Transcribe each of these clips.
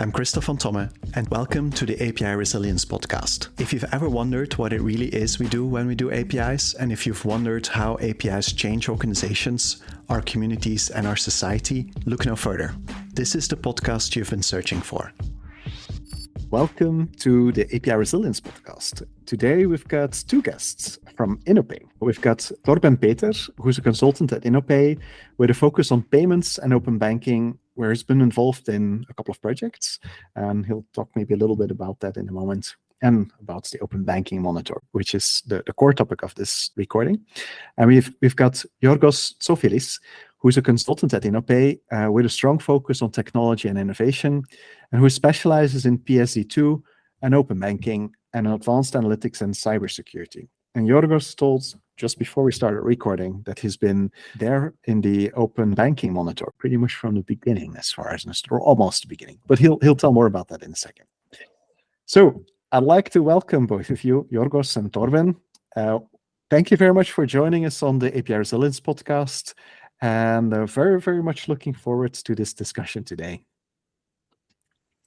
I'm Christoph von Tomme, and welcome to the API Resilience Podcast. If you've ever wondered what it really is we do when we do APIs, and if you've wondered how APIs change organizations, our communities, and our society, look no further. This is the podcast you've been searching for. Welcome to the API Resilience Podcast. Today we've got two guests from Innopay. We've got Thorben Peter, who's a consultant at Innopay with a focus on payments and open banking, where he's been involved in a couple of projects. And he'll talk maybe a little bit about that in a moment, and about the open banking monitor, which is the core topic of this recording. And we've got Jorgos Tsovilis, who's a consultant at Innopay with a strong focus on technology and innovation, and who specializes in PSD2 and open banking and advanced analytics and cybersecurity. And Jorgos told just before we started recording that he's been there in the open banking monitor pretty much from the beginning, as far as or almost the beginning. But he'll tell more about that in a second. So I'd like to welcome both of you, Jorgos and Thorben. Thank you very much for joining us on the API Resilience Podcast. And very, very much looking forward to this discussion today.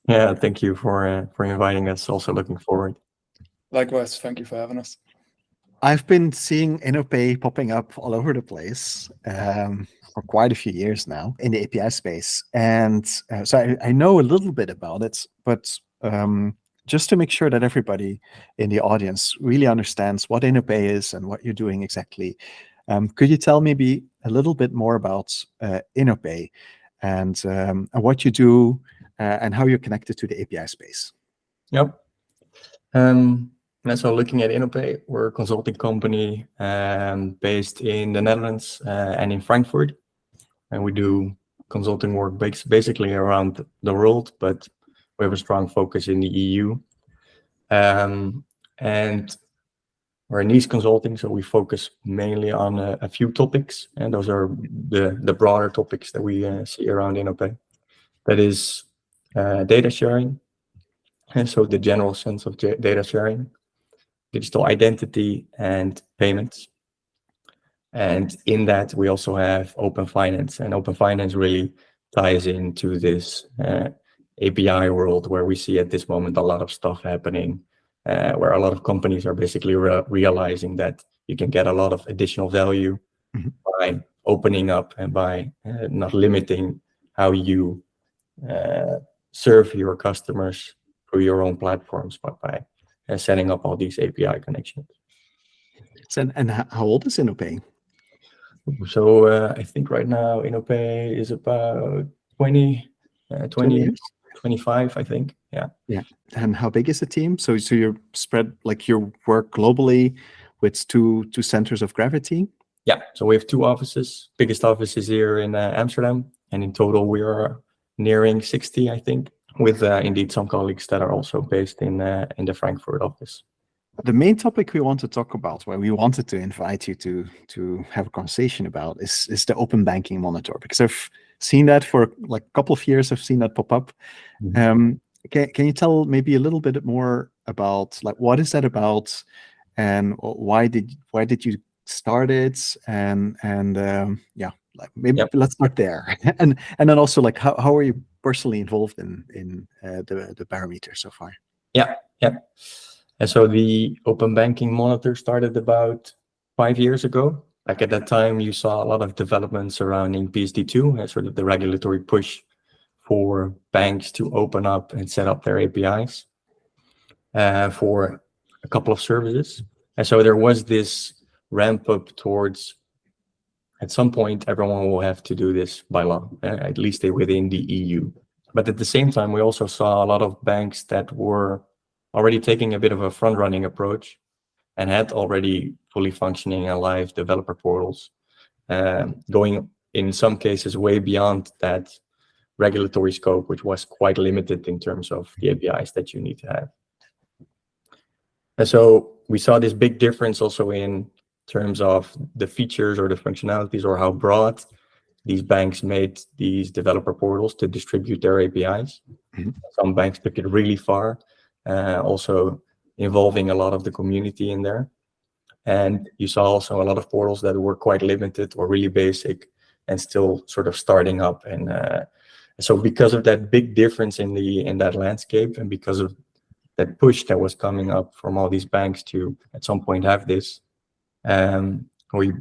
Yeah, thank you for inviting us. Also looking forward. Likewise, thank you for having us. I've been seeing Innopay popping up all over the place for quite a few years now in the API space. And so I know a little bit about it, but just to make sure that everybody in the audience really understands what Innopay is and what you're doing exactly, could you tell maybe a little bit more about Innopay and what you do and how you're connected to the API space? Yep. So looking at Innopay, we're a consulting company based in the Netherlands and in Frankfurt. And we do consulting work basically around the world, but we have a strong focus in the EU. And we're a niche consulting, so we focus mainly on a few topics, and those are the broader topics that we see around Innopay. That is data sharing, and so the general sense of data sharing, digital identity, and payments. And in that, we also have open finance, and open finance really ties into this API world where we see at this moment a lot of stuff happening. Where a lot of companies are basically realizing that you can get a lot of additional value by opening up and by not limiting how you serve your customers through your own platforms, but by setting up all these API connections. And how old is Innopay? So I think right now Innopay is about 20 years? 25, I think. Yeah. And how big is the team? So you're spread, like you work globally with two centers of gravity? Yeah. So we have two offices. Biggest office is here in Amsterdam, and in total we are nearing 60, I think, with indeed some colleagues that are also based in the Frankfurt office. The main topic we want to talk about, where we wanted to invite you to have a conversation about, is the open banking monitor, because I've seen that for like a couple of years. I've seen that pop up. Can you tell maybe a little bit more about, like, what is that about, and why did you start it, and like maybe let's start there, and then also like how are you personally involved in the parameter so far? Yeah. And so the open banking monitor started about 5 years ago. Like at that time, you saw a lot of developments surrounding PSD2 and sort of the regulatory push for banks to open up and set up their APIs for a couple of services. And so there was this ramp up towards, at some point, everyone will have to do this by law, at least within the EU. But at the same time, we also saw a lot of banks that were already taking a bit of a front-running approach and had already fully functioning and live developer portals, going in some cases way beyond that regulatory scope, which was quite limited in terms of the APIs that you need to have. And so we saw this big difference also in terms of the features or the functionalities, or how broad these banks made these developer portals to distribute their APIs. Some banks took it really far, also involving a lot of the community in there. And you saw also a lot of portals that were quite limited or really basic and still sort of starting up and So because of that big difference in that landscape, and because of that push that was coming up from all these banks to at some point have this, we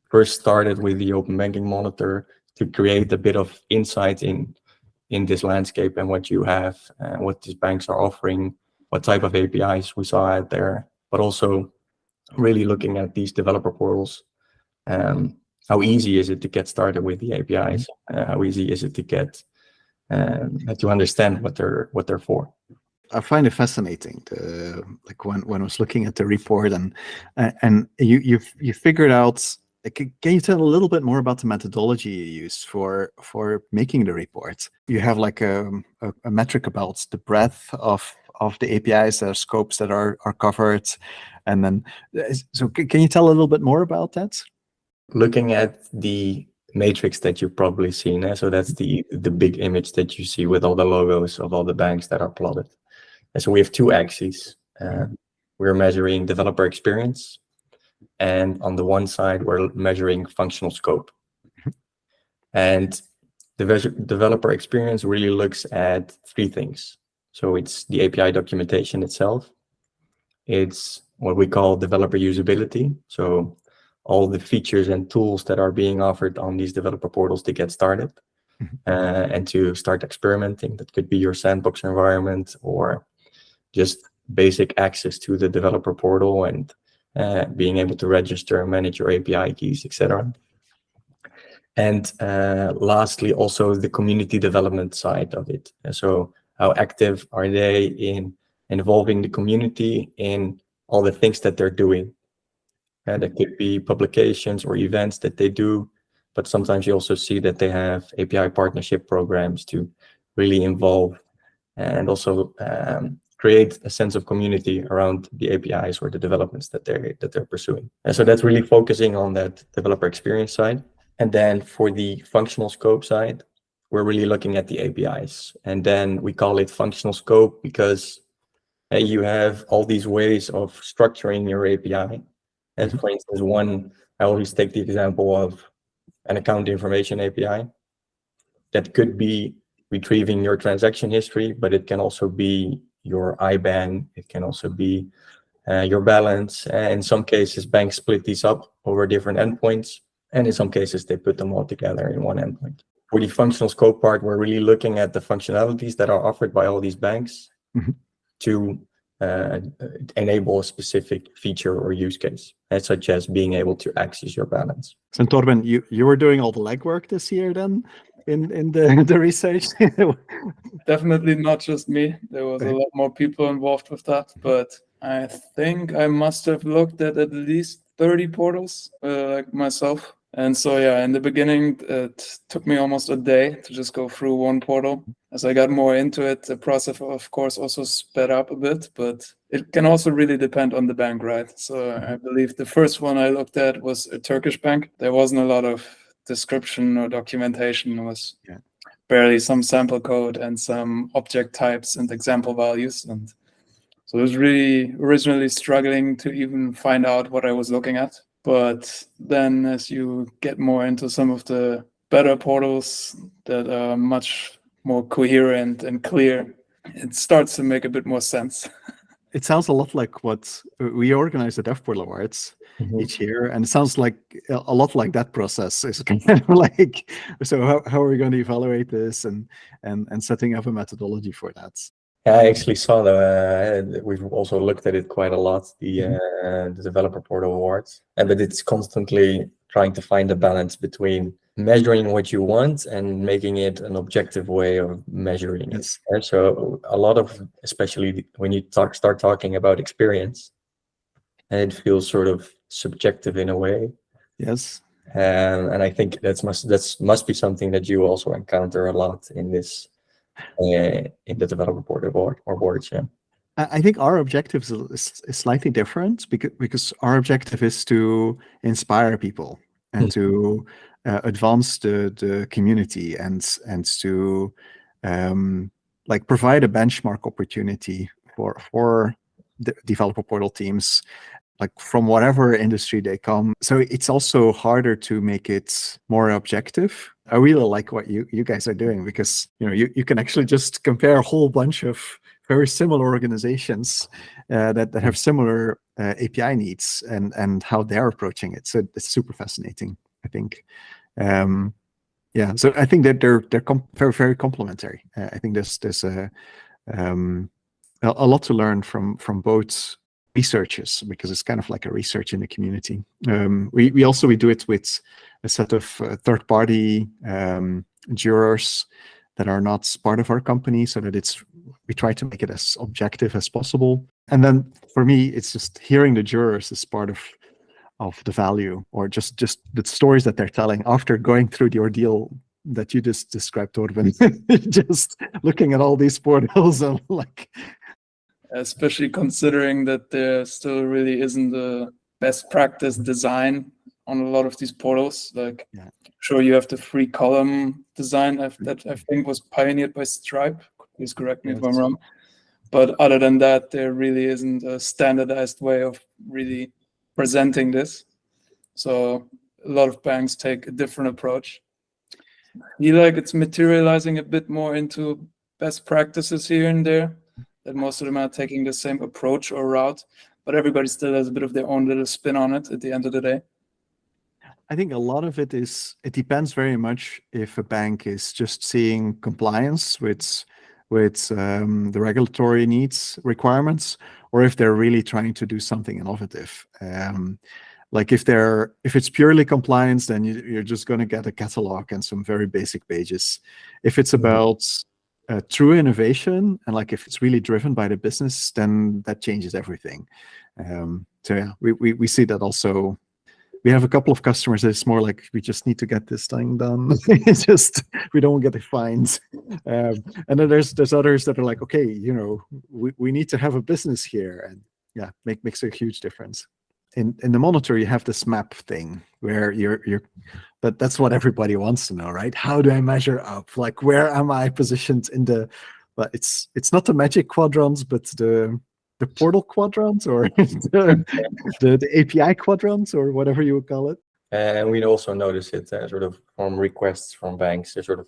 first started with the open banking monitor to create a bit of insight in this landscape and what you have, what these banks are offering, what type of APIs we saw out there, but also really looking at these developer portals. How easy is it to get started with the APIs? How easy is it to get to understand what they're for? I find it fascinating, like when I was looking at the report, and you figured out. Can you tell a little bit more about the methodology you used for making the report? You have like a metric about the breadth of the APIs, the scopes that are covered, and then so can you tell a little bit more about that? Looking at the matrix that you've probably seen, so that's the big image that you see with all the logos of all the banks that are plotted. And so we have two axes. We're measuring developer experience, and on the one side, we're measuring functional scope. And the developer experience really looks at three things. So it's the API documentation itself. It's what we call developer usability. So all the features and tools that are being offered on these developer portals to get started and to start experimenting. That could be your sandbox environment or just basic access to the developer portal and being able to register and manage your API keys, etc. And lastly, also the community development side of it. So how active are they in involving the community in all the things that they're doing? And it could be publications or events that they do, but sometimes you also see that they have API partnership programs to really involve and also create a sense of community around the APIs or the developments that they're pursuing. And so that's really focusing on that developer experience side. And then for the functional scope side, we're really looking at the APIs. And then we call it functional scope because you have all these ways of structuring your API. As for instance, I always take the example of an account information API. That could be retrieving your transaction history, but it can also be your IBAN. It can also be your balance. In some cases, banks split these up over different endpoints. And in some cases, they put them all together in one endpoint. For the functional scope part, we're really looking at the functionalities that are offered by all these banks to enable a specific feature or use case, such as being able to access your balance. So Thorben, you were doing all the legwork this year then in the research? Definitely not just me. There was a lot more people involved with that, but I think I must have looked at least 30 portals like myself. And so, yeah, in the beginning, it took me almost a day to just go through one portal. As I got more into it, the process, of course, also sped up a bit, but it can also really depend on the bank, right? So I believe the first one I looked at was a Turkish bank. There wasn't a lot of description or documentation. It was barely some sample code and some object types and example values. And so I was really originally struggling to even find out what I was looking at. But then as you get more into some of the better portals that are much more coherent and clear, it starts to make a bit more sense. It sounds a lot like what we organize the DevPortal Awards each year, and it sounds like a lot like that process. Is kind of like, so how are we going to evaluate this and setting up a methodology for that? I actually saw that we've also looked at it quite a lot, the Developer Portal Awards, but it's constantly trying to find a balance between measuring what you want and making it an objective way of measuring it. And so a lot of, especially when you start talking about experience, and it feels sort of subjective in a way. Yes. And I think that must be something that you also encounter a lot in this. In the developer portal or boards, yeah. I think our objective is slightly different because our objective is to inspire people and to advance the community and to like provide a benchmark opportunity for the developer portal teams like from whatever industry they come. So it's also harder to make it more objective. I really like what you guys are doing, because you can actually just compare a whole bunch of very similar organizations that have similar API needs and how they're approaching it. So it's super fascinating, I think. So I think that they're very, very complementary. I think there's a lot to learn from both researchers, because it's kind of like a research in the community. We do it with a set of third-party jurors that are not part of our company, so that we try to make it as objective as possible. And then for me, it's just hearing the jurors is part of the value, or just the stories that they're telling after going through the ordeal that you just described, Thorben. Just looking at all these portals and like, especially considering that there still really isn't a best practice design on a lot of these portals. Like, sure, you have the 3-column design that I think was pioneered by Stripe. Please correct me if I'm wrong. But other than that, there really isn't a standardized way of really presenting this. So a lot of banks take a different approach. It's materializing a bit more into best practices here and there, that most of them are taking the same approach or route, but everybody still has a bit of their own little spin on it at the end of the day. I think a lot of it depends very much if a bank is just seeing compliance with the regulatory requirements, or if they're really trying to do something innovative. Like if it's purely compliance, then you're just going to get a catalog and some very basic pages. If it's about true innovation, and like if it's really driven by the business, then that changes everything. We see that also. We have a couple of customers that it's more like, we just need to get this thing done. It's just, we don't get the fines. And then there's others that are like, okay, we need to have a business here, and makes a huge difference. In the monitor, you have this map thing where but that's what everybody wants to know, right? How do I measure up? Like, where am I positioned but it's not the magic quadrants, but the portal quadrants, or the API quadrants, or whatever you would call it. And we also notice it sort of from requests from banks. Sort of,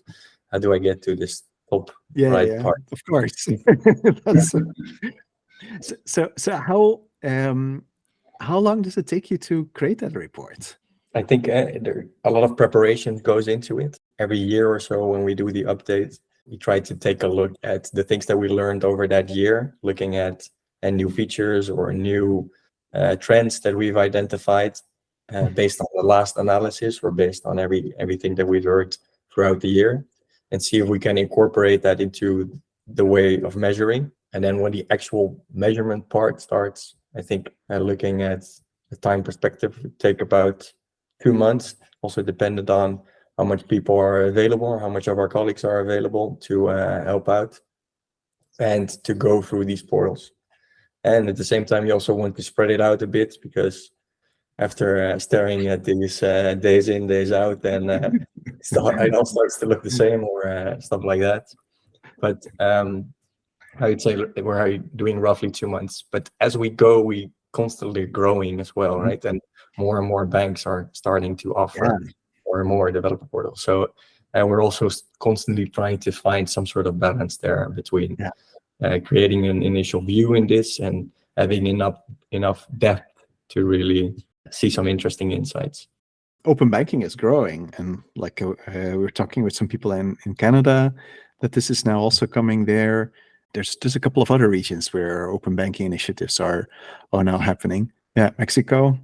how do I get to this top part? Of course. So how long does it take you to create that report? I think a lot of preparation goes into it. Every year or so, when we do the update, we try to take a look at the things that we learned over that year, looking at new features or new trends that we've identified based on the last analysis, or based on everything that we've heard throughout the year, and see if we can incorporate that into the way of measuring. And then when the actual measurement part starts, I think looking at the time perspective, it would take about 2 months, also dependent on how much people are available, how much of our colleagues are available to help out and to go through these portals. And at the same time, you also want to spread it out a bit, because after staring at these days in, days out, then it all starts to look the same, or stuff like that. But I would say we're doing roughly 2 months. But as we go, we constantly growing as well, right? And more banks are starting to offer more and more developer portals. So we're also constantly trying to find some sort of balance there between creating an initial view in this and having enough depth to really see some interesting insights. Open banking is growing, and like we're talking with some people in Canada that this is now also coming there. There's a couple of other regions where open banking initiatives are now happening. Mexico.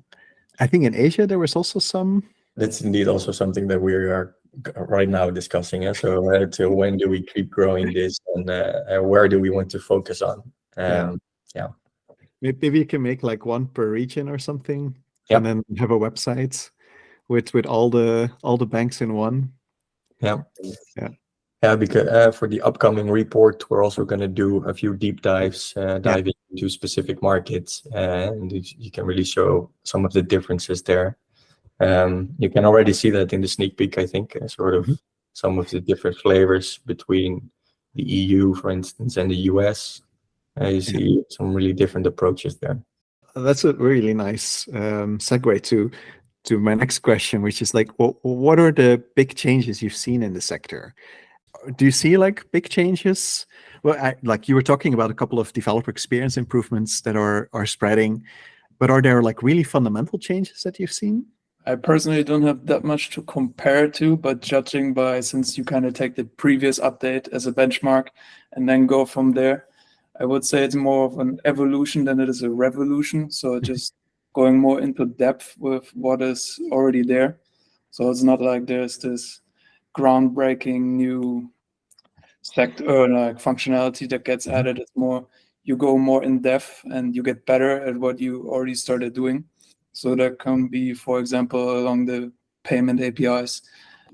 I think in Asia there was also some. That's indeed also something that we are right now discussing. So till when do we keep growing this, and where do we want to focus on? Maybe you can make like one per region or something, Yep. and then have a website with all the banks in one. Because for the upcoming report, we're also going to do a few deep dives, diving into specific markets, and you can really show some of the differences there. You can already see that in the sneak peek, I think, sort of some of the different flavors between the EU, for instance, and the US. You see some really different approaches there. That's a really nice segue to my next question, which is like, what are the big changes you've seen in the sector? Do you see like big changes? Well, like you were talking about a couple of developer experience improvements that are spreading, but are there like really fundamental changes that you've seen? I personally don't have that much to compare to, but judging by, since you kind of take the previous update as a benchmark and then go from there, I would say it's more of an evolution than it is a revolution. So just going more into depth with what is already there. So it's not like there's this groundbreaking new sector or like functionality that gets added. It's more, you go more in depth and you get better at what you already started doing. So that can be, for example, along the payment APIs,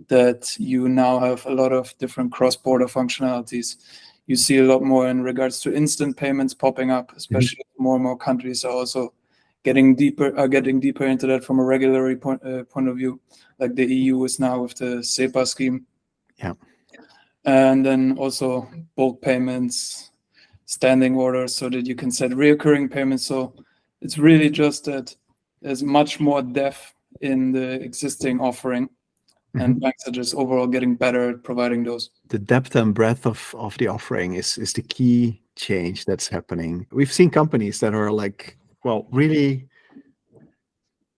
that you now have a lot of different cross-border functionalities. You see a lot more in regards to instant payments popping up, especially more and more countries are also getting deeper into that from a regulatory point of view. Like the EU is now with the SEPA scheme. Yeah. And then also bulk payments, standing orders, so that you can set reoccurring payments. So it's really just that there's much more depth in the existing offering, and banks are just overall getting better at providing those. The depth and breadth of the offering is the key change that's happening. We've seen companies that are like, well, really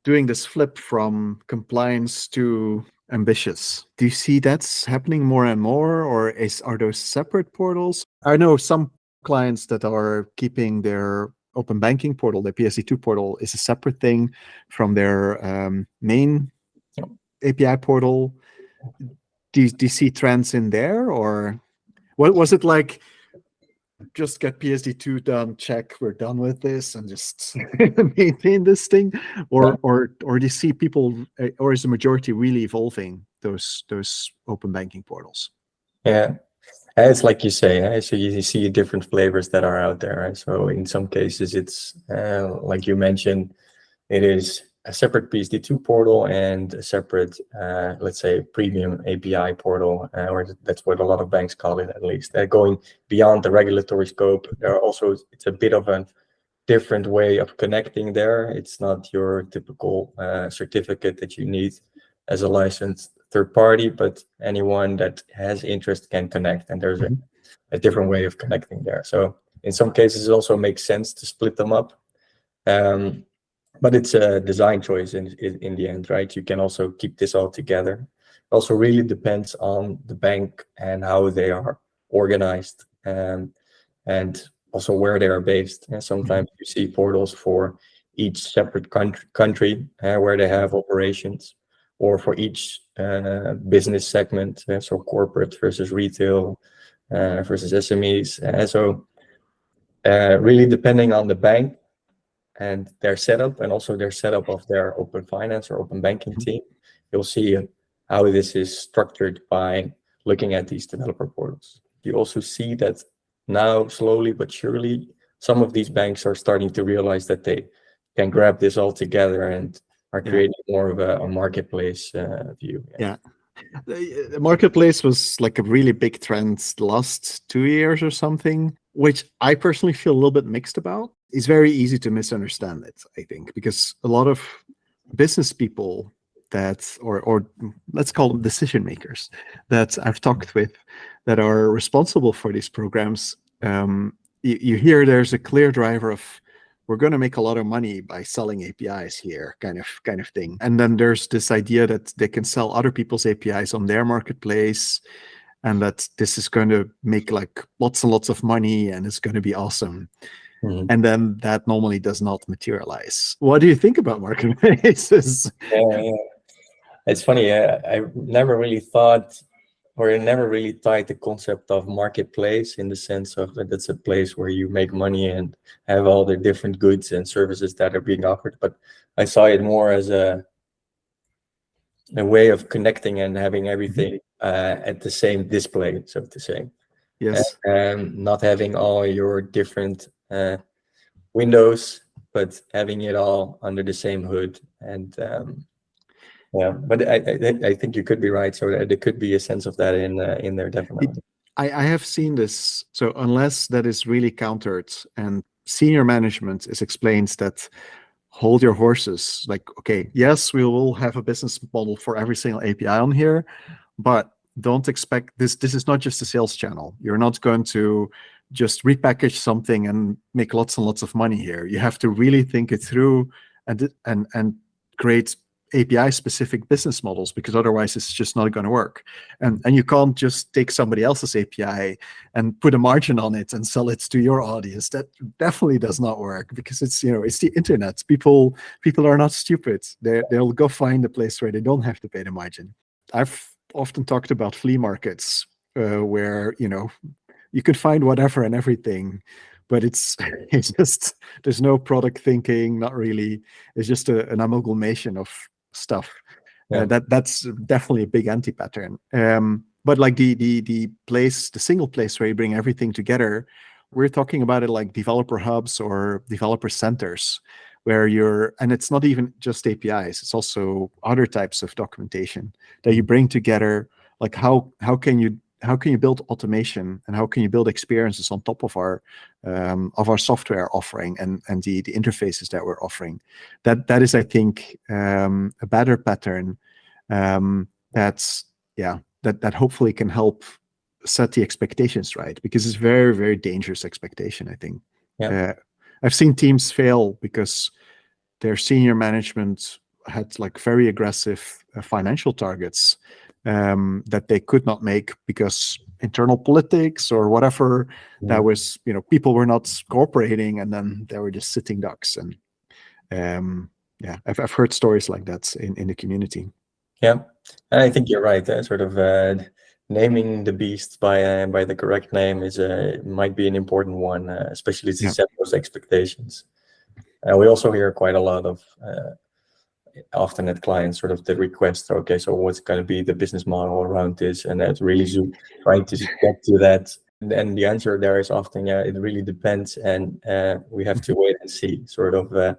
doing this flip from compliance to ambitious. Do you see that's happening more and more, or are those separate portals? I know some clients that are keeping their open banking portal, the PSD2 portal, is a separate thing from their main API portal. Do you see trends in there, or what was it like? Just get PSD2 done, check, we're done with this, and just maintain this thing, or do you see people, or is the majority really evolving those open banking portals? Yeah, it's like you say, right? So you see different flavors that are out there, right? So in some cases, it's like you mentioned, it is a separate PSD2 portal and a separate, let's say, premium API portal, or that's what a lot of banks call it, at least. Going beyond the regulatory scope, there are also, it's a bit of a different way of connecting there. It's not your typical certificate that you need as a licensed third party, but anyone that has interest can connect, and there's a different way of connecting there. So in some cases, it also makes sense to split them up. But it's a design choice in the end, right? You can also keep this all together. It also really depends on the bank and how they are organized, and also where they are based. And sometimes you see portals for each separate country where they have operations, or for each business segment, so corporate versus retail versus SMEs. So really depending on the bank and their setup, and also their setup of their open finance or open banking team, you'll see how this is structured by looking at these developer portals. You also see that now, slowly but surely, some of these banks are starting to realize that they can grab this all together and are creating more of a marketplace view. Yeah. The marketplace was like a really big trend the last 2 years or something, which I personally feel a little bit mixed about. It's very easy to misunderstand it, I think, because a lot of business people that, or let's call them decision makers, that I've talked with that are responsible for these programs, you hear there's a clear driver of, we're going to make a lot of money by selling APIs here, kind of thing. And then there's this idea that they can sell other people's APIs on their marketplace, and that this is going to make like lots and lots of money, and it's going to be awesome. And then that normally does not materialize. What do you think about marketplaces? Yeah. It's funny. I never really thought, or I never really tied the concept of marketplace in the sense of that it's a place where you make money and have all the different goods and services that are being offered. But I saw it more as a way of connecting and having everything at the same display, so to say. Yes. And not having all your different windows, but having it all under the same hood. And yeah, but I think you could be right. So there could be a sense of that in there, definitely. I have seen this. So unless that is really countered, and senior management is explained that hold your horses. Like, okay, yes, we will have a business model for every single API on here, but don't expect this. This is not just a sales channel. You're not going to just repackage something and make lots and lots of money here. You have to really think it through and create API specific business models, because otherwise it's just not going to work. And you can't just take somebody else's API and put a margin on it and sell it to your audience. That definitely does not work, because it's the internet. People are not stupid. They'll go find a place where they don't have to pay the margin. I've often talked about flea markets where you could find whatever and everything, but it's just, there's no product thinking, not really. It's just an amalgamation of stuff. Yeah. That's definitely a big anti-pattern. But like the single place where you bring everything together, we're talking about it like developer hubs or developer centers, where and it's not even just APIs, it's also other types of documentation that you bring together. Like how can you build automation, and how can you build experiences on top of our software offering and the interfaces that we're offering? That is, I think, a better pattern that hopefully can help set the expectations right, because it's very, very dangerous expectation, I think. Yeah. I've seen teams fail because their senior management had like very aggressive financial targets that they could not make because internal politics or whatever. That was, people were not cooperating, and then they were just sitting ducks. And I've heard stories like that in the community. Yeah, and I think you're right. Sort of naming the beast by the correct name might be an important one, especially to set those expectations. We also hear quite a lot of often at clients sort of the request, okay, so what's going to be the business model around this, and that's really trying to get to that. And the answer there is often, it really depends, and we have to wait and see, sort of.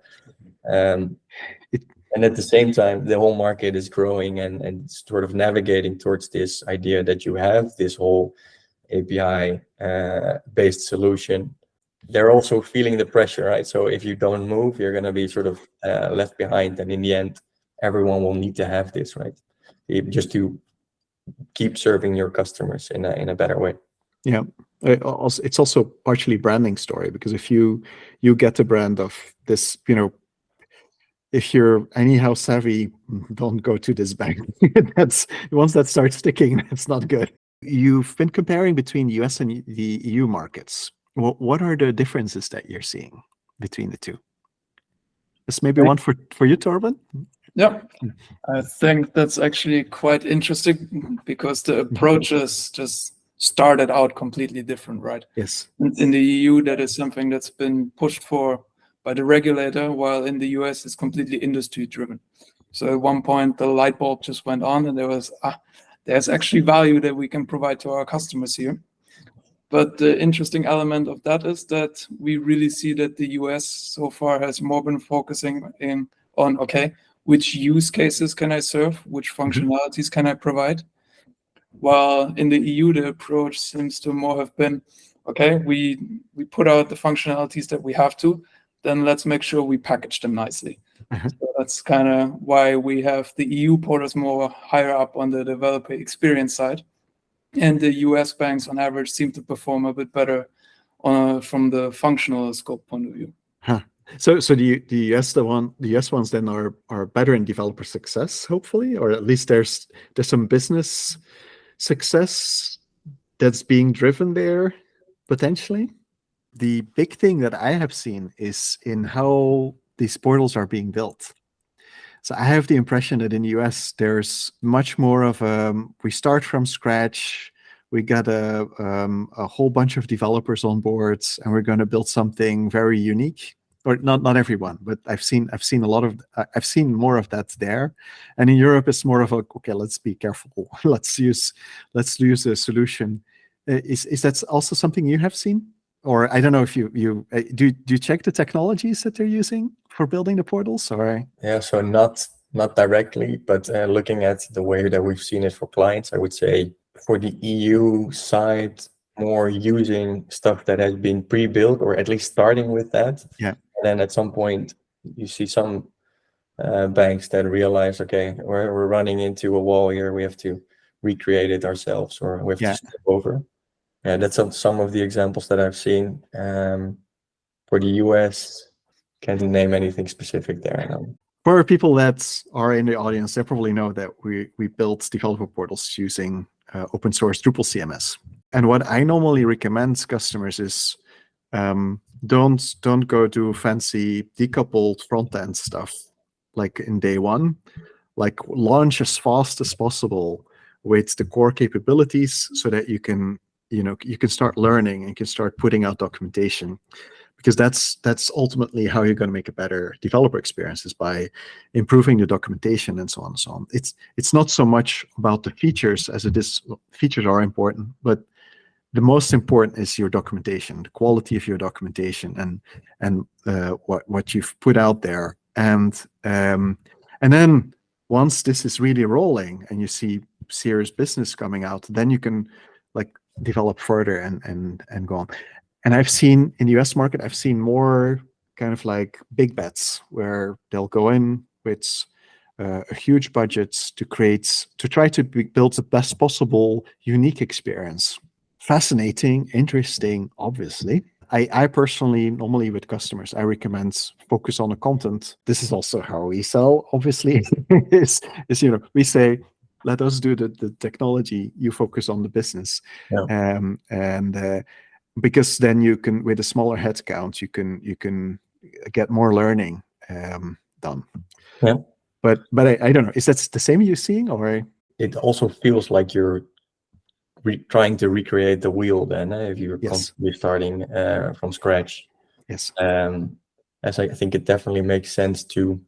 And at the same time, the whole market is growing and sort of navigating towards this idea that you have this whole API based solution. They're also feeling the pressure, right? So if you don't move, you're going to be sort of left behind. And in the end, everyone will need to have this, right? Just to keep serving your customers in a better way. Yeah. It's also partially branding story, because if you get the brand of this, if you're anyhow savvy, don't go to this bank. Once that starts sticking, that's not good. You've been comparing between US and the EU markets. What are the differences that you're seeing between the two? This may be one for you, Thorben. Yeah, I think that's actually quite interesting, because the approaches just started out completely different, right? Yes. In the EU, that is something that's been pushed for by the regulator, while in the US it's completely industry driven. So at one point the light bulb just went on, and there's actually value that we can provide to our customers here. But the interesting element of that is that we really see that the US so far has more been focusing on, okay, which use cases can I serve? Which functionalities can I provide? While in the EU, the approach seems to more have been, okay, we put out the functionalities that we have to, then let's make sure we package them nicely. So that's kind of why we have the EU portals more higher up on the developer experience side. And the US banks on average seem to perform a bit better from the functional scope point of view. Huh. So the US ones then are better in developer success, hopefully, or at least there's some business success that's being driven there, potentially. The big thing that I have seen is in how these portals are being built. So I have the impression that in the US, there's much more of we start from scratch. We got a whole bunch of developers on board, and we're going to build something very unique. Or not everyone, but I've seen more of that there. And in Europe, it's more of okay, let's be careful. Let's use a solution. Is that also something you have seen? Or I don't know if you do you check the technologies that they're using for building the portals, or? Yeah, so not directly, but looking at the way that we've seen it for clients, I would say for the EU side, more using stuff that has been pre-built, or at least starting with that. Yeah. And then at some point you see some banks that realize, okay, we're running into a wall here, we have to recreate it ourselves, or we have to step over. Yeah, that's some of the examples that I've seen. For the US, can't name anything specific there. For people that are in the audience, they probably know that we built developer portals using open source Drupal CMS. And what I normally recommend customers is don't go do fancy decoupled front end stuff like in day one. Like launch as fast as possible with the core capabilities so that you can start learning and can start putting out documentation, because that's ultimately how you're going to make a better developer experience, is by improving the documentation and so on and so on. It's not so much about the features as it is. Features are important, but the most important is your documentation, the quality of your documentation, and what you've put out there, and then once this is really rolling and you see serious business coming out, then you can like develop further and go on. And I've seen in the US market, I've seen more kind of like big bets where they'll go in with a huge budget to try to build the best possible unique experience. Fascinating, interesting, obviously. I personally, normally with customers, I recommend focus on the content. This is also how we sell, obviously, is we say, let us do the technology, you focus on the business. Yeah. And because then you can, with a smaller headcount, you can get more learning done. Yeah. But I don't know, is that the same you're seeing, or? It also feels like you're trying to recreate the wheel then, if you're constantly starting from scratch. Yes. As I think it definitely makes sense to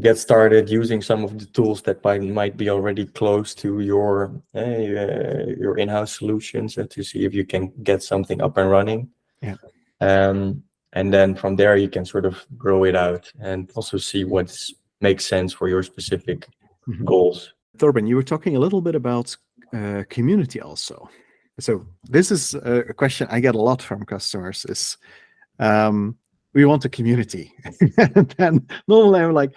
get started using some of the tools that might be already close to your in-house solutions, and to see if you can get something up and running. Yeah. And then from there you can sort of grow it out and also see what makes sense for your specific goals. Thorben, you were talking a little bit about community also. So this is a question I get a lot from customers, is we want a community. And then normally I'm like,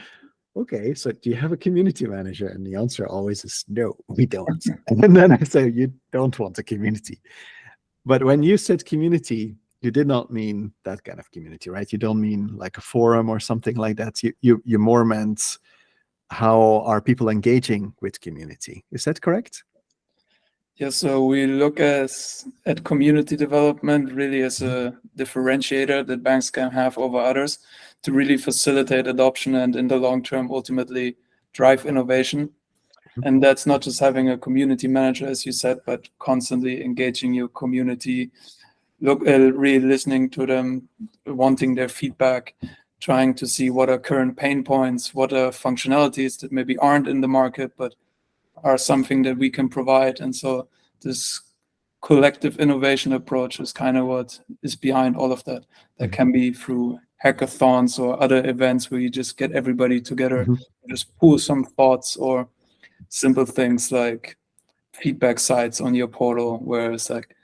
okay, so do you have a community manager? And the answer always is no, we don't. And then I say, you don't want a community. But when you said community, you did not mean that kind of community, right? You don't mean like a forum or something like that. You more meant how are people engaging with community. Is that correct? Yeah, so we look at community development really as a differentiator that banks can have over others to really facilitate adoption and in the long term ultimately drive innovation. And that's not just having a community manager, as you said, but constantly engaging your community, really listening to them, wanting their feedback, trying to see what are current pain points, what are functionalities that maybe aren't in the market, but are something that we can provide. And so this collective innovation approach is kind of what is behind all of that. That can be through hackathons or other events where you just get everybody together, just pool some thoughts, or simple things like feedback sites on your portal where it's like,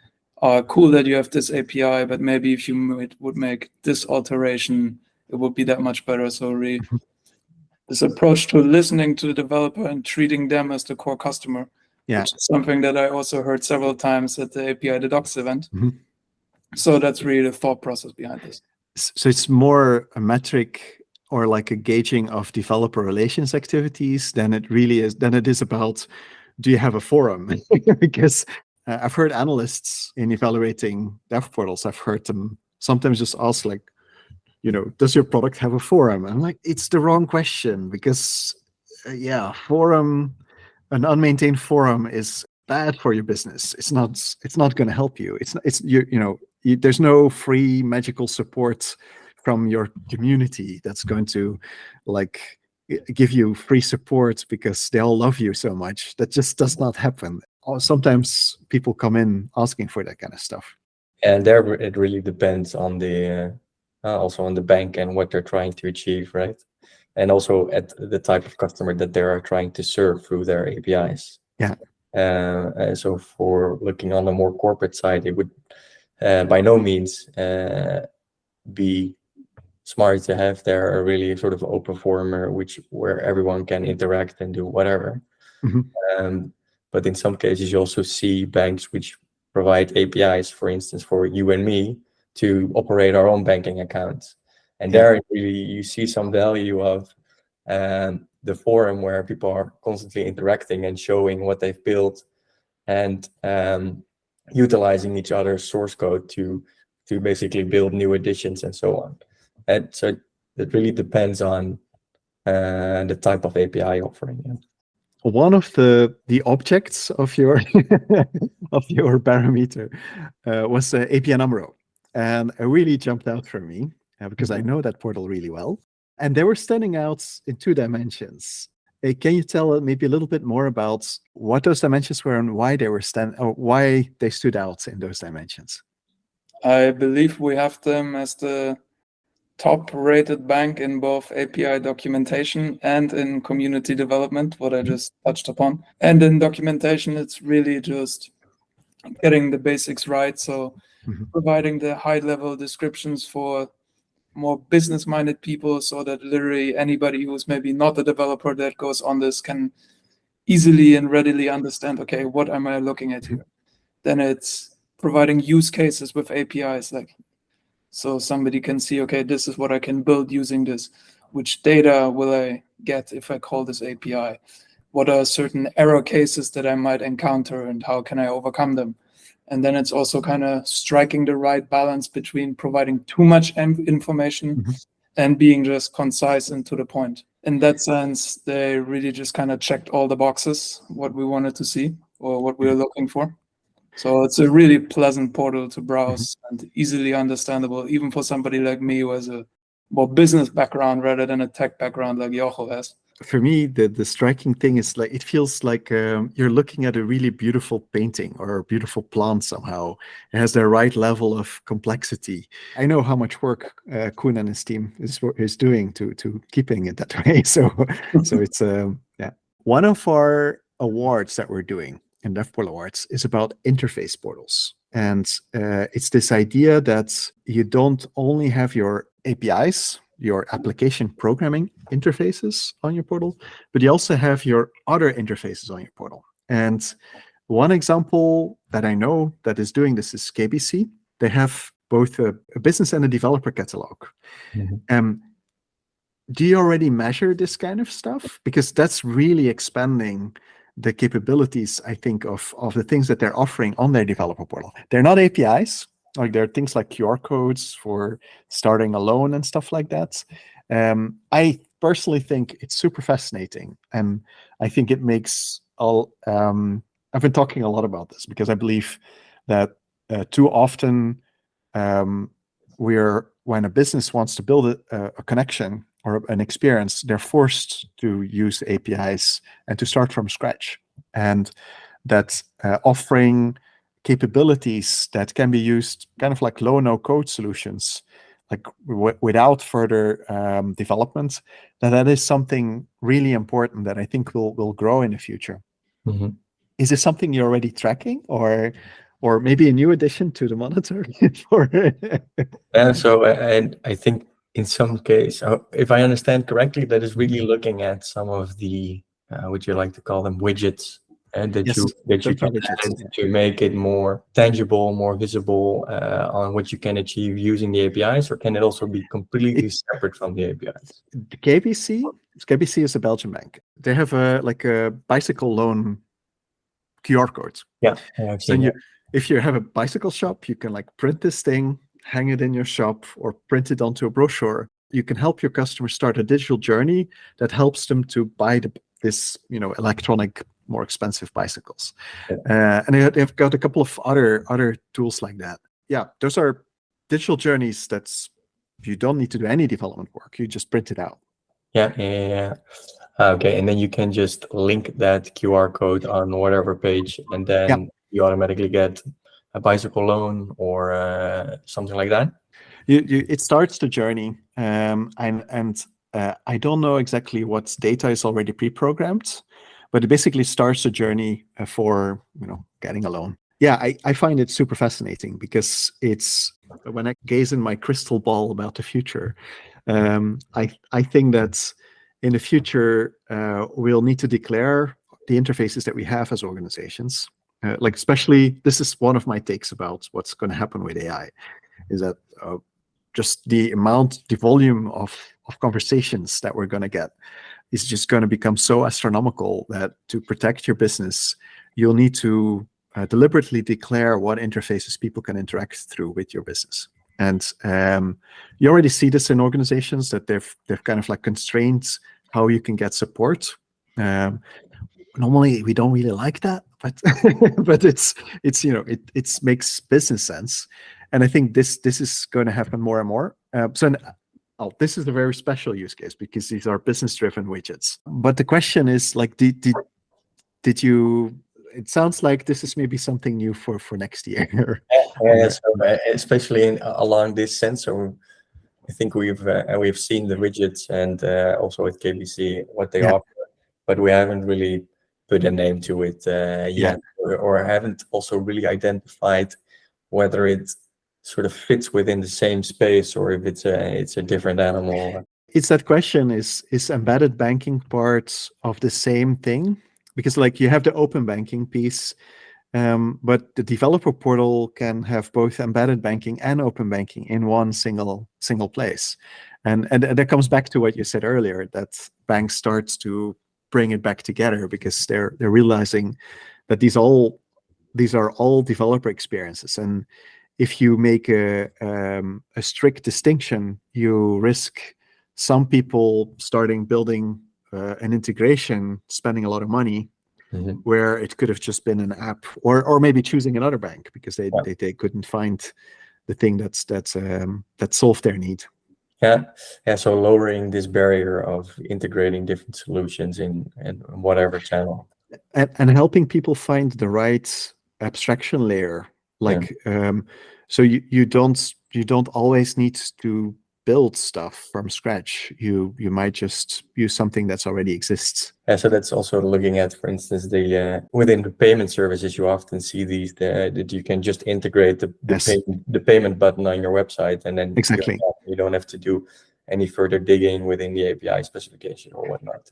cool that you have this API, but maybe if you would make this alteration, it would be that much better. So really, this approach to listening to the developer and treating them as the core customer, which is something that I also heard several times at the API the Docs event. So that's really the thought process behind this. So it's more a metric or like a gauging of developer relations activities than it is about, do you have a forum? Because I've heard analysts in evaluating dev portals, I've heard them sometimes just ask like, does your product have a forum? I'm like, it's the wrong question, because forum, an unmaintained forum is bad for your business. It's not going to help you. There's no free magical support from your community that's going to like give you free support because they all love you so much. That just does not happen. Sometimes people come in asking for that kind of stuff. And there it really depends on the also on the bank and what they're trying to achieve, right? And also at the type of customer that they are trying to serve through their APIs. Yeah. And so for looking on the more corporate side, it would by no means be smart to have there a really sort of open forum where everyone can interact and do whatever. But in some cases, you also see banks which provide APIs, for instance, for you and me to operate our own banking accounts. And there really you see some value of the forum where people are constantly interacting and showing what they've built and utilizing each other's source code to basically build new additions and so on. And so it really depends on the type of API offering. Yeah. One of the objects of your of your parameter was APN AMRO, and it really jumped out for me because I know that portal really well, and they were standing out in 2 dimensions. Can you tell maybe a little bit more about what those dimensions were and why they stood out in those dimensions? I believe we have them as the top-rated bank in both API documentation and in community development, what I just touched upon. And in documentation, it's really just getting the basics right. So providing the high-level descriptions for more business-minded people so that literally anybody who's maybe not a developer that goes on this can easily and readily understand, okay, what am I looking at here? Then it's providing use cases with APIs, like so somebody can see, okay, this is what I can build using this. Which data will I get if I call this API? What are certain error cases that I might encounter and how can I overcome them? And then it's also kind of striking the right balance between providing too much information and being just concise and to the point. In that sense, they really just kind of checked all the boxes, what we wanted to see or what we were looking for. So it's a really pleasant portal to browse and easily understandable, even for somebody like me who has a more business background rather than a tech background like Jorgo has. For me, the striking thing is like it feels like you're looking at a really beautiful painting or a beautiful plant somehow. It has the right level of complexity. I know how much work Koen and his team is doing to keeping it that way. So it's one of our awards that we're doing in DevPortal Awards is about interface portals. And it's this idea that you don't only have your APIs, your application programming interfaces on your portal, but you also have your other interfaces on your portal. And one example that I know that is doing this is KBC. They have both a business and a developer catalog. Do you already measure this kind of stuff? Because that's really expanding the capabilities, I think, of the things that they're offering on their developer portal. They're not APIs, like there are things like QR codes for starting a loan and stuff like that. I personally think it's super fascinating, and I think it makes all. I've been talking a lot about this because I believe that too often when a business wants to build a connection or an experience, they're forced to use APIs and to start from scratch. And that's offering capabilities that can be used kind of like low, no code solutions, like without further development, that is something really important that I think will grow in the future. Is this something you're already tracking or maybe a new addition to the monitor? And I think in some case, if I understand correctly, that is really looking at some of the, would you like to call them widgets, and that you can add to make it more tangible, more visible on what you can achieve using the APIs, or can it also be completely separate from the APIs? The KBC is a Belgian bank. They have a bicycle loan QR code. Yeah. So if you have a bicycle shop, you can like print this thing, hang it in your shop, or print it onto a brochure. You can help your customers start a digital journey that helps them to buy this electronic, more expensive bicycles. And they've got a couple of other tools like that. Yeah, those are digital journeys that's you don't need to do any development work. You just print it out. Yeah. Okay, and then you can just link that QR code on whatever page, and then you automatically get a bicycle loan or something like that. It starts the journey, and I don't know exactly what data is already pre-programmed, but it basically starts a journey for getting a loan. Yeah, I find it super fascinating because it's when I gaze in my crystal ball about the future, I think that in the future we'll need to declare the interfaces that we have as organizations. Like especially, this is one of my takes about what's going to happen with AI, is that just the volume of conversations that we're going to get is just going to become so astronomical that to protect your business, you'll need to deliberately declare what interfaces people can interact through with your business. And you already see this in organizations that they've kind of like constrained how you can get support. Normally we don't really like that, but but it makes business sense. And I think this is going to happen more and more. This is a very special use case because these are business-driven widgets. But the question is, like, did you? It sounds like this is maybe something new for next year. Yeah, so, especially along this sensor, I think we've seen the widgets and also at KBC what they offer, but we haven't really put a name to it yet, or haven't also really identified whether it sort of fits within the same space or if it's a different animal. It's that question: is embedded banking part of the same thing? Because like you have the open banking piece, but the developer portal can have both embedded banking and open banking in one single place. And that comes back to what you said earlier, that banks starts to bring it back together because they're realizing that these are all developer experiences. And if you make a strict distinction, you risk some people starting building an integration, spending a lot of money, where it could have just been an app, or maybe choosing another bank because they couldn't find the thing that solved their need. So lowering this barrier of integrating different solutions in whatever channel, and helping people find the right abstraction layer. Like so you don't always need to build stuff from scratch. You might just use something that's already exists. So that's also looking at, for instance, the within the payment services, you often see these that you can just integrate the payment button on your website, and then exactly you don't have to do any further digging within the API specification or whatnot.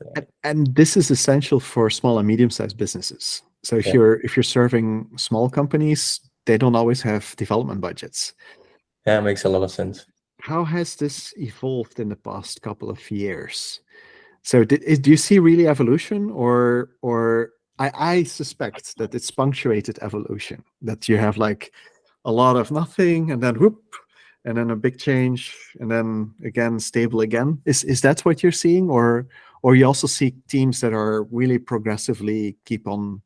And this is essential for small and medium-sized businesses. So if you're serving small companies, they don't always have development budgets. Yeah, it makes a lot of sense. How has this evolved in the past couple of years? So do you see really evolution, or I suspect that it's punctuated evolution, that you have like a lot of nothing and then whoop, and then a big change, and then again stable again. Is that what you're seeing, or you also see teams that are really progressively keep on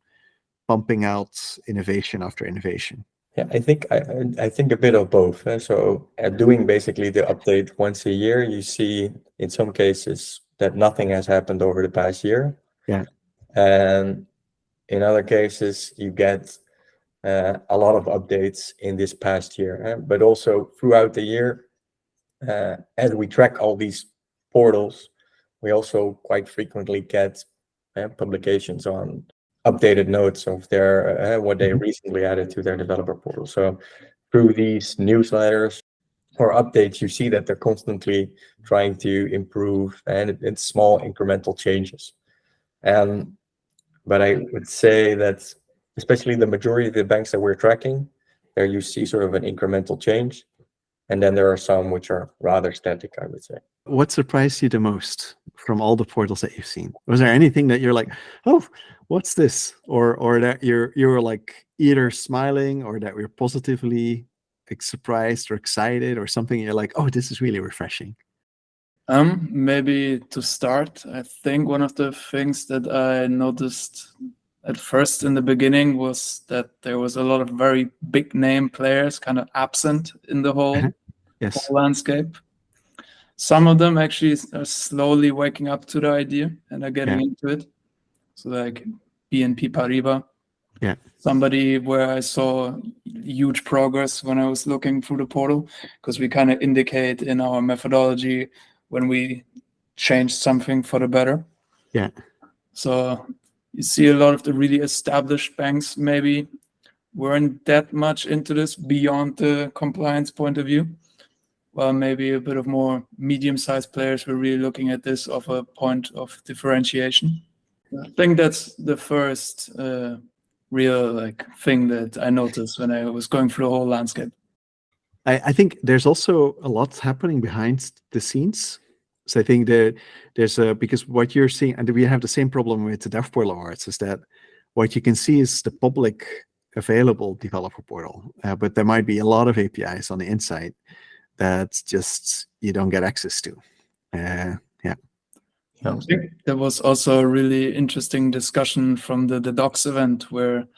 pumping out innovation after innovation? Yeah, I think a bit of both. So doing basically the update once a year, you see in some cases that nothing has happened over the past year. Yeah. And in other cases, you get a lot of updates in this past year. But also throughout the year, as we track all these portals, we also quite frequently get publications on updated notes of their what they recently added to their developer portal. So through these newsletters or updates, you see that they're constantly trying to improve, and it's small incremental changes. But I would say that especially the majority of the banks that we're tracking, there you see sort of an incremental change, and then there are some which are rather static, I would say. What surprised you the most from all the portals that you've seen? Was there anything that you're like, oh, what's this? Or that you're like either smiling or that we're positively like surprised or excited or something? You're like, oh, this is really refreshing. Maybe to start, I think one of the things that I noticed at first in the beginning was that there was a lot of very big name players kind of absent in the whole landscape. Some of them actually are slowly waking up to the idea and are getting into it. So like BNP Paribas, somebody where I saw huge progress when I was looking through the portal, because we kind of indicate in our methodology when we change something for the better. Yeah. So you see a lot of the really established banks maybe weren't that much into this beyond the compliance point of view. Well, maybe a bit of more medium-sized players were really looking at this of a point of differentiation. I think that's the first real thing that I noticed when I was going through the whole landscape. I think there's also a lot happening behind the scenes. So I think that there's because what you're seeing, and we have the same problem with the dev portal awards, is that what you can see is the public available developer portal, but there might be a lot of APIs on the inside that just you don't get access to. I think there was also a really interesting discussion from the Docs event where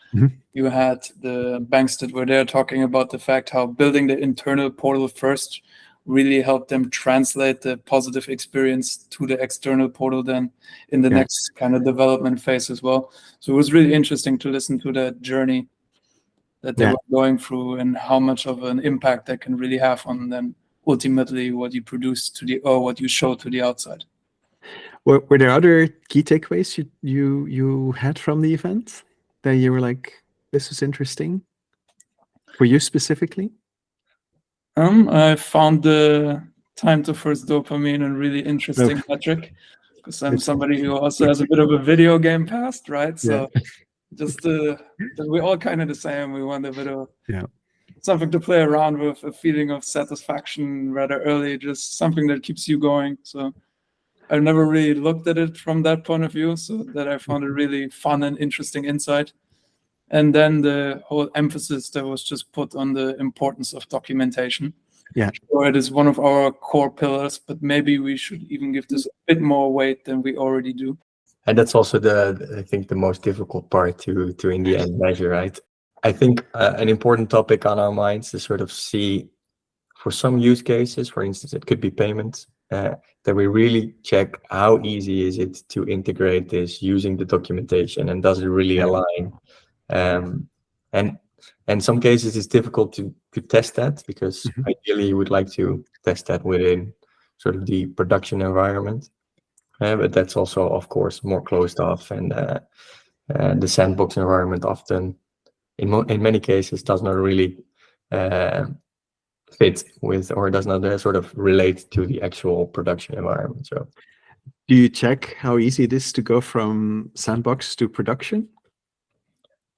you had the banks that were there talking about the fact how building the internal portal first really helped them translate the positive experience to the external portal then in the next kind of development phase as well. So it was really interesting to listen to that journey that they were going through and how much of an impact that can really have on then ultimately what you produce or what you show to the outside. Were there other key takeaways you had from the event that you were like, this is interesting for you specifically? I found the time to first dopamine a really interesting metric, because I'm somebody who also has a bit of a video game past, right? So just we're all kind of the same. We want a bit of something to play around with, a feeling of satisfaction rather early, just something that keeps you going. So I've never really looked at it from that point of view, so that I found a really fun and interesting insight. And then the whole emphasis that was just put on the importance of documentation. So it is one of our core pillars, but maybe we should even give this a bit more weight than we already do. And that's also I think the most difficult part to in the end measure, right? I think an important topic on our minds is sort of see, for some use cases, for instance, it could be payments, that we really check how easy is it to integrate this using the documentation, and does it really align? And in some cases it's difficult to test that, because ideally you would like to test that within sort of the production environment, but that's also of course more closed off, and the sandbox environment often in many cases does not really fit with, or does not sort of relate to the actual production environment. So do you check how easy it is to go from sandbox to production?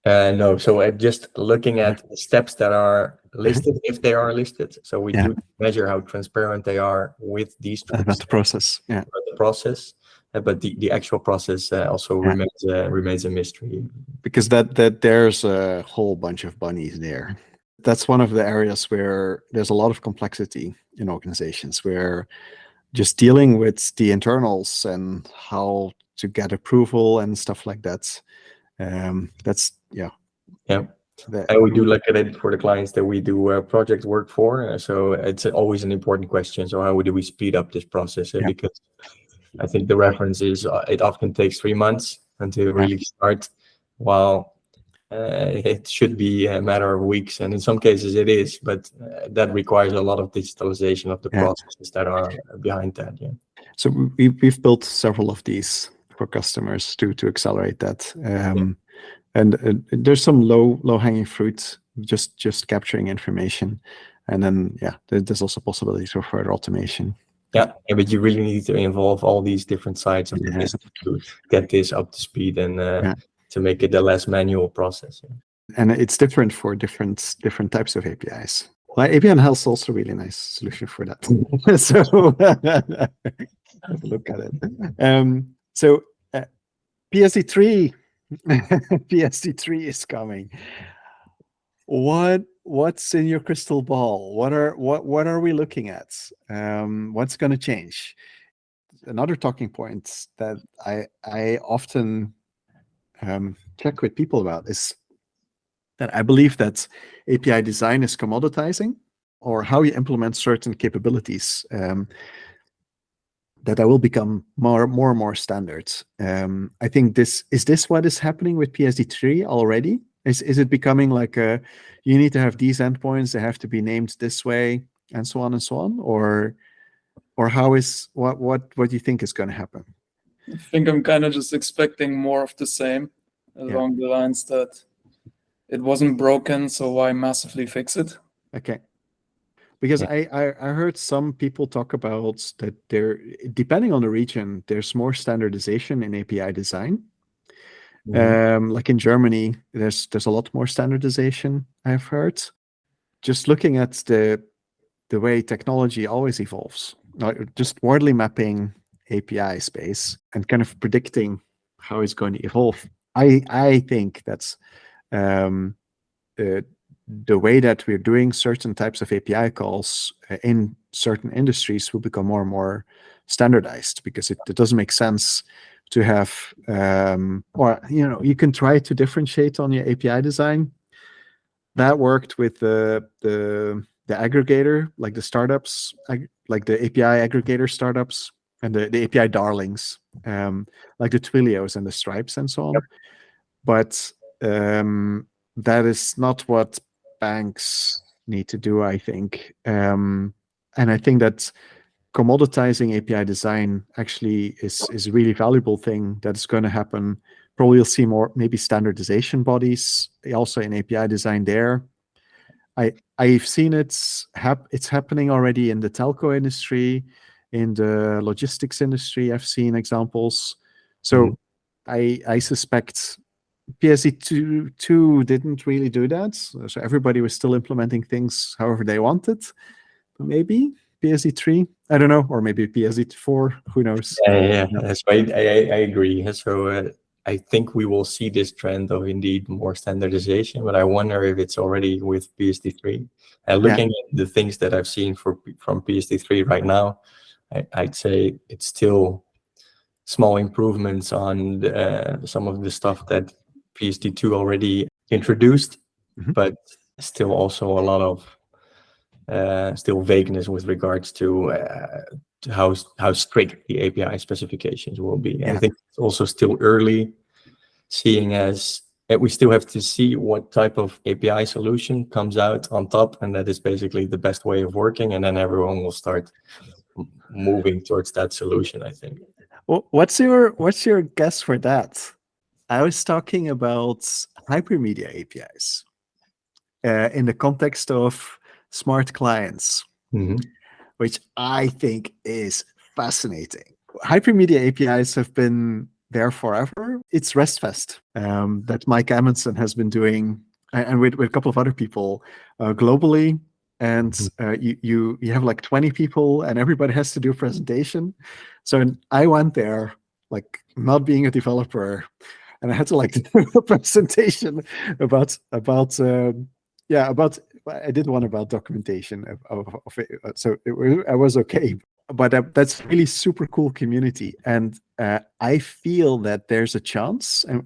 No, so just looking at the steps that are listed, if they are listed. So we do measure how transparent they are with these about the process. The process, but the actual process also remains a mystery. Because that there's a whole bunch of bunnies there. That's one of the areas where there's a lot of complexity in organizations, where just dealing with the internals and how to get approval and stuff like that. That's And we do look at it for the clients that we do project work for. So it's always an important question. So how do we speed up this process? Because I think the reference is it often takes 3 months until really start, while it should be a matter of weeks, and in some cases it is, but that requires a lot of digitalization of the processes that are behind that. So we've built several of these for customers to accelerate that. And there's some low hanging fruit, just capturing information, and then there's also possibilities for further automation. But you really need to involve all these different sides of the business to get this up to speed and to make it a less manual process. And it's different for different types of APIs. Well, API Health is also a really nice solution for that. So have a look at it. So PSD3 PSD3 is coming. What's in your crystal ball? What are we looking at? What's going to change? Another talking point that I often check with people about is that I believe that API design is commoditizing, or how you implement certain capabilities that will become more and more standard. I think is this what is happening with PSD3 already? Is it becoming like you need to have these endpoints, they have to be named this way, and so on and so on, or what do you think is going to happen? I think I'm kind of just expecting more of the same, along the lines that it wasn't broken, so why massively fix it? Okay. Because I heard some people talk about that depending on the region, there's more standardization in API design. Like in Germany, there's a lot more standardization, I've heard. Just looking at the way technology always evolves, just wordly mapping API space and kind of predicting how it's going to evolve. I think that's the way that we're doing certain types of API calls in certain industries will become more and more standardized, because it doesn't make sense to have, or you can try to differentiate on your API design. That worked with the aggregator, like the startups, like the API aggregator startups and the API darlings, like the Twilios and the Stripes and so on. Yep. But that is not what banks need to do, I think. And I think that commoditizing API design actually is a really valuable thing that's going to happen. Probably you'll see more, maybe standardization bodies also in API design there. I've seen it's happening already in the telco industry, in the logistics industry. I've seen examples. So I suspect PSD2 didn't really do that. So everybody was still implementing things however they wanted. But maybe PSD3, I don't know, or maybe PSD4, who knows? Yeah. That's right. I agree. So I think we will see this trend of indeed more standardization, but I wonder if it's already with PSD3. And looking at the things that I've seen from PSD3 right now, I'd say it's still small improvements on some of the stuff that PSD2 already introduced, but still also a lot of still vagueness with regards to how strict the API specifications will be. Yeah. I think it's also still early, seeing as we still have to see what type of API solution comes out on top, and that is basically the best way of working, and then everyone will start moving towards that solution, I think. Well, what's your guess for that? I was talking about hypermedia APIs in the context of smart clients, which I think is fascinating. Hypermedia APIs have been there forever. It's RESTfest that Mike Amundsen has been doing, and with a couple of other people globally. And you have like 20 people, and everybody has to do a presentation. So I went there, like not being a developer, and I had to like do a presentation about I did one about documentation of it, so I was okay. But that's really super cool community, and I feel that there's a chance, and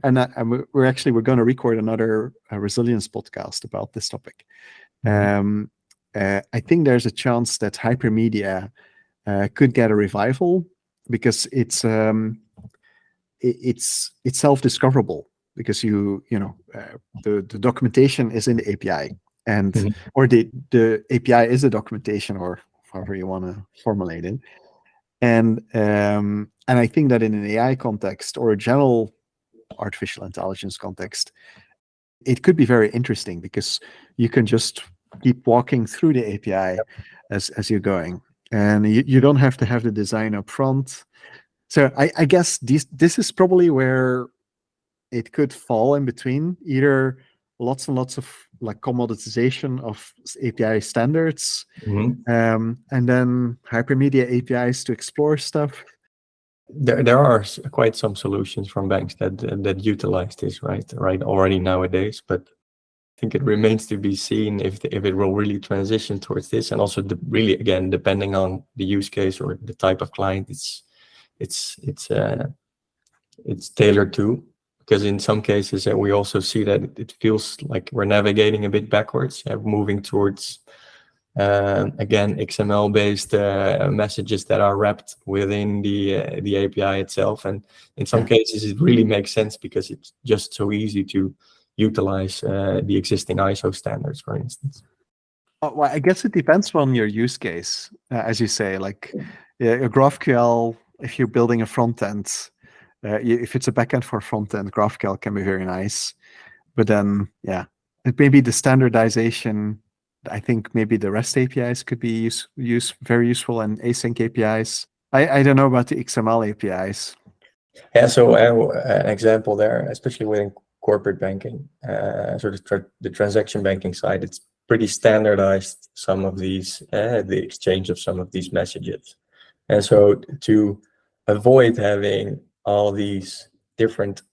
we're going to record another resilience podcast about this topic. I think there's a chance that hypermedia could get a revival, because it's self-discoverable, because the documentation is in the API, and or the API is a documentation, or however you want to formulate it. And I think that in an AI context or a general artificial intelligence context, it could be very interesting, because you can just keep walking through the API as you're going, and you don't have to have the design up front. So I guess this is probably where it could fall in between, either lots and lots of like commoditization of API standards, and then hypermedia APIs to explore stuff. There are quite some solutions from banks that utilize this right already nowadays, but I think it remains to be seen if it will really transition towards this, and also really, again, depending on the use case or the type of client it's tailored to. Because in some cases we also see that it feels like we're navigating a bit backwards, moving towards again XML based messages that are wrapped within the API itself, and in some cases it really makes sense because it's just so easy to utilize the existing ISO standards, for instance. Well, I guess it depends on your use case, as you say. Like a GraphQL, if you're building a front end, If it's a backend for front-end, GraphQL can be very nice. But then, yeah, it may be the standardization. I think maybe the REST APIs could be very useful, and async APIs. I don't know about the XML APIs. Yeah, so an example there, especially within corporate banking, the transaction banking side, it's pretty standardized, some of these, the exchange of some of these messages. And so to avoid having all these different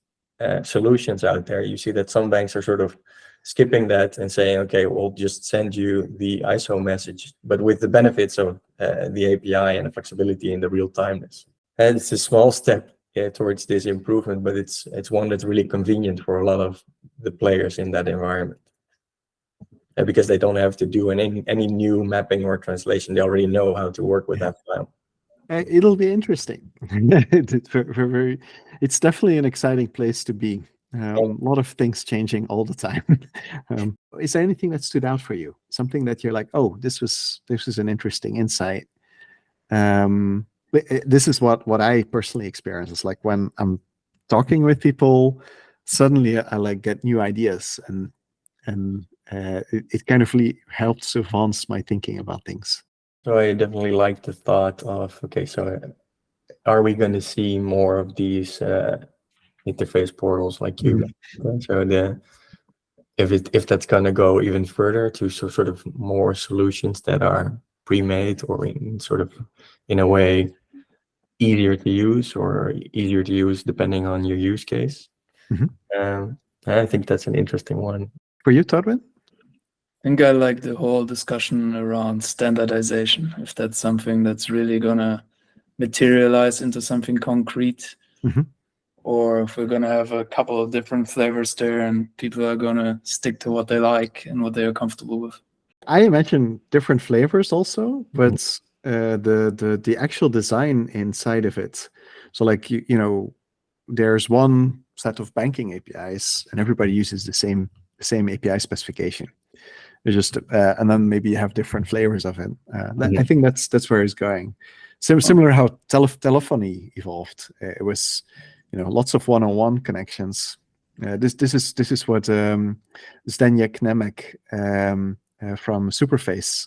solutions out there, you see that some banks are sort of skipping that and saying, okay, we'll just send you the ISO message, but with the benefits of the API and the flexibility and the real timeness. And it's a small step towards this improvement, but it's one that's really convenient for a lot of the players in that environment. Because they don't have to do any new mapping or translation. They already know how to work with that file. It'll be interesting. It's definitely an exciting place to be. A lot of things changing all the time. Is there anything that stood out for you? Something that you're like, oh, this was an interesting insight. This is what I personally experience. It's like when I'm talking with people, suddenly I like get new ideas, and it kind of really helps advance my thinking about things. So I definitely like the thought of, okay, so are we going to see more of these interface portals like you? So if that's going to go even further to sort of more solutions that are pre-made or in a way easier to use depending on your use case. I think that's an interesting one. For you, Thorben? I think I like the whole discussion around standardization, if that's something that's really gonna materialize into something concrete, or if we're gonna have a couple of different flavors there and people are gonna stick to what they like and what they are comfortable with. I imagine different flavors also, but the actual design inside of it. So like, you know, there's one set of banking APIs and everybody uses the same API specification. It's just and then maybe you have different flavors of it. I think that's where it's going. Similar how telephony evolved. It was, you know, lots of one-on-one connections. This is what Zdeněk Nemek from Superface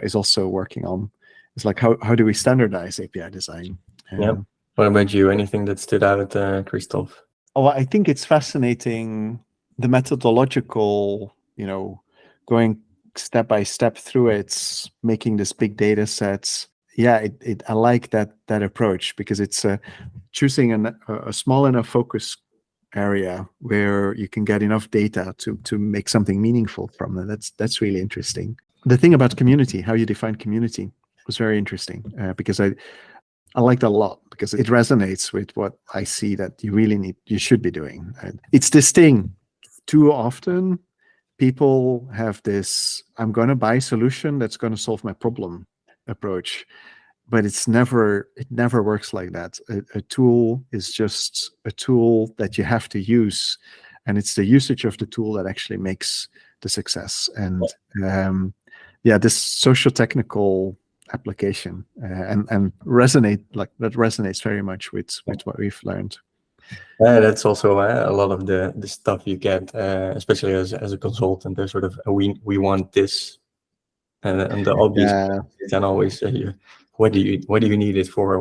is also working on. It's like how do we standardize API design? What about you? Anything that stood out, Christoph? Oh, I think it's fascinating, the methodological, you know, going step by step through it, making this big data sets. Yeah, I like that approach, because it's choosing a small enough focus area where you can get enough data to make something meaningful from it. That's really interesting. The thing about community, how you define community, was very interesting, because I like that a lot, because it resonates with what I see that you should be doing. It's this thing. Too often, people have this, I'm going to buy a solution that's going to solve my problem approach, but it never works like that. A tool is just a tool that you have to use, and it's the usage of the tool that actually makes the success. And this social technical application and resonates very much with what we've learned. That's also a lot of the stuff you get, especially as a consultant. There's sort of we want this, and the obvious and always what do you need it for?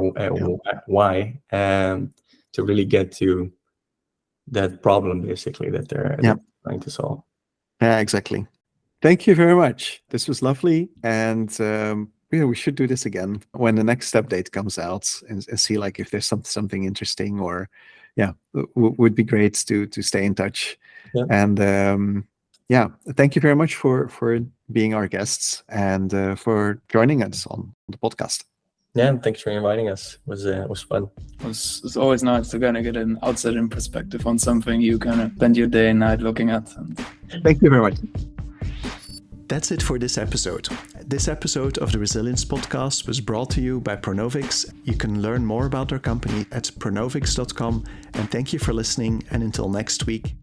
Why? To really get to that problem basically that they're trying to solve. Yeah, exactly. Thank you very much. This was lovely, and we should do this again when the next update comes out and see like if there's something interesting, or would be great to stay in touch. And thank you very much for being our guests and for joining us on the podcast. Yeah, thanks for inviting us. It was fun. It's always nice to kind of get an outside-in perspective on something you kind of spend your day and night looking at. Thank you very much. That's it for this episode. This episode of the Resilience Podcast was brought to you by Pronovix. You can learn more about our company at pronovix.com. And thank you for listening. And until next week,